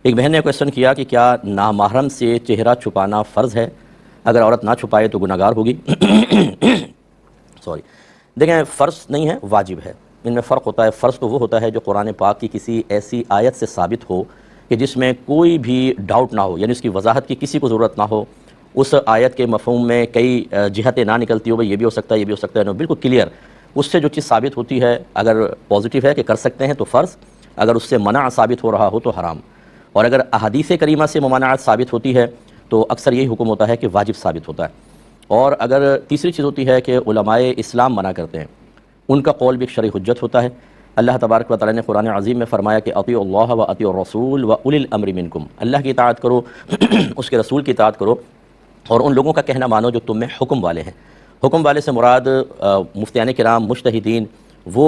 ایک بہن نے کویشچن کیا کہ کیا نامحرم سے چہرہ چھپانا فرض ہے؟ اگر عورت نہ چھپائے تو گناہگار ہوگی؟ سوری، دیکھیں، فرض نہیں ہے، واجب ہے۔ ان میں فرق ہوتا ہے۔ فرض تو وہ ہوتا ہے جو قرآن پاک کی کسی ایسی آیت سے ثابت ہو کہ جس میں کوئی بھی ڈاؤٹ نہ ہو، یعنی اس کی وضاحت کی کسی کو ضرورت نہ ہو، اس آیت کے مفہوم میں کئی جہتیں نہ نکلتی ہو، بھئی یہ بھی ہو سکتا ہے، یہ بھی ہو سکتا ہے، نو بالکل کلیئر اس سے جو چیز ثابت ہوتی ہے، اگر پازیٹیو ہے کہ کر سکتے ہیں تو فرض، اگر اس سے منع ثابت ہو رہا ہو تو حرام۔ اور اگر احادیث کریمہ سے ممانعت ثابت ہوتی ہے تو اکثر یہی حکم ہوتا ہے کہ واجب ثابت ہوتا ہے۔ اور اگر تیسری چیز ہوتی ہے کہ علماء اسلام منع کرتے ہیں، ان کا قول بھی ایک شرعی حجت ہوتا ہے۔ اللہ تبارک و تعالی نے قرآن عظیم میں فرمایا کہ اطیعوا اللہ و اطیعوا الرسول و اولی الامر منکم، اللہ کی اطاعت کرو، اس کے رسول کی اطاعت کرو، اور ان لوگوں کا کہنا مانو جو تم میں حکم والے ہیں۔ حکم والے سے مراد مفتیان کرام، مجتہدین، وہ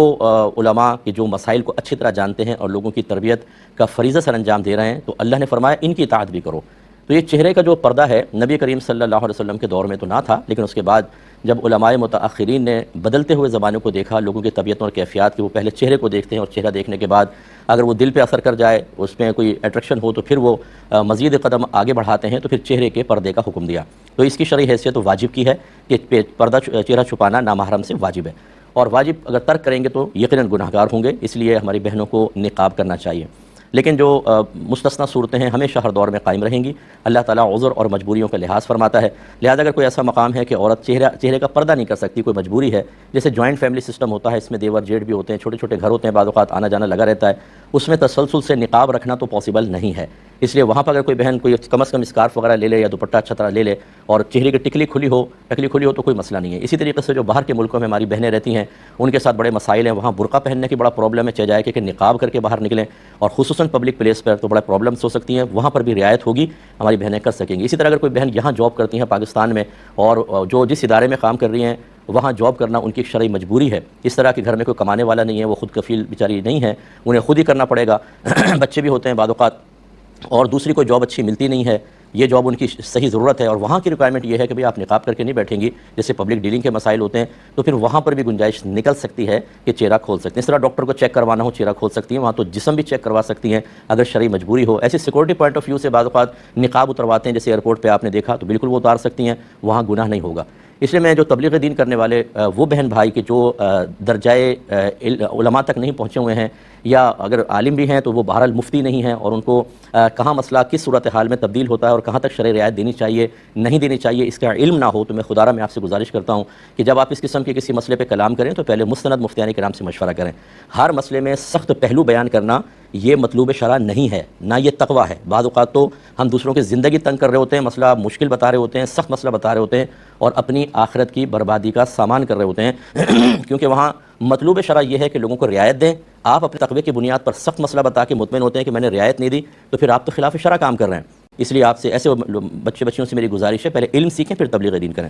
علماء کہ جو مسائل کو اچھی طرح جانتے ہیں اور لوگوں کی تربیت کا فریضہ سر انجام دے رہے ہیں، تو اللہ نے فرمایا ان کی اطاعت بھی کرو۔ تو یہ چہرے کا جو پردہ ہے، نبی کریم صلی اللہ علیہ وسلم کے دور میں تو نہ تھا، لیکن اس کے بعد جب علماء متاخرین نے بدلتے ہوئے زمانے کو دیکھا، لوگوں کی طبیعتوں اور کیفیات کہ وہ پہلے چہرے کو دیکھتے ہیں، اور چہرہ دیکھنے کے بعد اگر وہ دل پہ اثر کر جائے، اس میں کوئی اٹریکشن ہو، تو پھر وہ مزید قدم آگے بڑھاتے ہیں، تو پھر چہرے کے پردے کا حکم دیا۔ تو اس کی شرعی حیثیت تو واجب کی ہے کہ پردہ چہرہ چھپانا نامحرم سے واجب ہے، اور واجب اگر ترک کریں گے تو یقیناً گناہگار ہوں گے، اس لیے ہماری بہنوں کو نقاب کرنا چاہیے۔ لیکن جو مستثنی صورتیں ہیں ہمیشہ ہر دور میں قائم رہیں گی۔ اللہ تعالیٰ عذر اور مجبوریوں کا لحاظ فرماتا ہے، لہذا اگر کوئی ایسا مقام ہے کہ عورت چہرے کا پردہ نہیں کر سکتی، کوئی مجبوری ہے، جیسے جوائنٹ فیملی سسٹم ہوتا ہے، اس میں دیور جیٹھ بھی ہوتے ہیں، چھوٹے چھوٹے گھر ہوتے ہیں، بعض اوقات آنا جانا لگا رہتا ہے، اس میں تسلسل سے نقاب رکھنا تو پاسبل نہیں ہے۔ اس لیے وہاں پر اگر کوئی بہن کوئی کم از کم اسکارف وغیرہ لے لے یا دوپٹہ اچھا طرح لے لے، اور چہرے کی ٹکلی کھلی ہو تو کوئی مسئلہ نہیں ہے۔ اسی طریقے سے جو باہر کے ملکوں میں ہماری بہنیں رہتی ہیں، ان کے ساتھ بڑے مسائل ہیں، وہاں برقع پہننے کی بڑا پرابلم ہے، چاہے کہ نقاب کر کے باہر نکلیں، اور خصوصاً پبلک پلیس پر تو بڑا پرابلمس ہو سکتی ہیں، وہاں پر بھی رعایت ہوگی، ہماری بہنیں کر سکیں گی۔ اسی طرح اگر کوئی بہن یہاں جاب کرتی ہیں پاکستان میں، اور جو جس ادارے میں کام کر رہی ہیں وہاں جاب کرنا ان کی ایک شرعی مجبوری ہے، اس طرح کہ گھر میں کوئی کمانے والا نہیں ہے، وہ خود کفیل بیچاری نہیں ہے، انہیں خود ہی کرنا پڑے گا، بچے بھی ہوتے ہیں بعض اوقات، اور دوسری کوئی جاب اچھی ملتی نہیں ہے، یہ جاب ان کی صحیح ضرورت ہے، اور وہاں کی ریکوائرمنٹ یہ ہے کہ بھئی آپ نقاب کر کے نہیں بیٹھیں گی، جیسے پبلک ڈیلنگ کے مسائل ہوتے ہیں، تو پھر وہاں پر بھی گنجائش نکل سکتی ہے کہ چہرہ کھول سکتے ہیں۔ اس طرح ڈاکٹر کو چیک کروانا ہو، چہرہ کھول سکتی ہیں، وہاں تو جسم بھی چیک کروا سکتی ہیں اگر شرعی مجبوری ہو۔ ایسی سیکورٹی پوائنٹ آف ویو سے بعض اوقات نقاب اترواتے ہیں، جیسے ایئرپورٹ پہ آپ نے دیکھا، تو بالکل وہ اتار سکتی ہیں، وہاں گناہ نہیں ہوگا۔ اس لیے میں جو تبلیغ دین کرنے والے وہ بہن بھائی کہ جو درجۂ علماء تک نہیں پہنچے ہوئے ہیں، یا اگر عالم بھی ہیں تو وہ بہرحال مفتی نہیں ہیں، اور ان کو کہاں مسئلہ کس صورتحال میں تبدیل ہوتا ہے اور کہاں تک شرعی رعایت دینی چاہیے نہیں دینی چاہیے، اس کا علم نہ ہو، تو میں خدا را میں آپ سے گزارش کرتا ہوں کہ جب آپ اس قسم کے کسی مسئلے پہ کلام کریں تو پہلے مستند مفتیان کرام سے مشورہ کریں۔ ہر مسئلے میں سخت پہلو بیان کرنا یہ مطلوب شرع نہیں ہے، نہ یہ تقویٰ ہے۔ بعض اوقات تو ہم دوسروں کی زندگی تنگ کر رہے ہوتے ہیں، مسئلہ مشکل بتا رہے ہوتے ہیں، سخت مسئلہ بتا رہے ہوتے ہیں، اور اپنی آخرت کی بربادی کا سامان کر رہے ہوتے ہیں، کیونکہ وہاں مطلوب شرع یہ ہے کہ لوگوں کو رعایت دیں۔ آپ اپنے تقوی کی بنیاد پر سخت مسئلہ بتا کے مطمئن ہوتے ہیں کہ میں نے رعایت نہیں دی، تو پھر آپ تو خلاف شرع کام کر رہے ہیں۔ اس لیے آپ سے ایسے بچیوں سے میری گزارش ہے، پہلے علم سیکھیں پھر تبلیغ دین کریں۔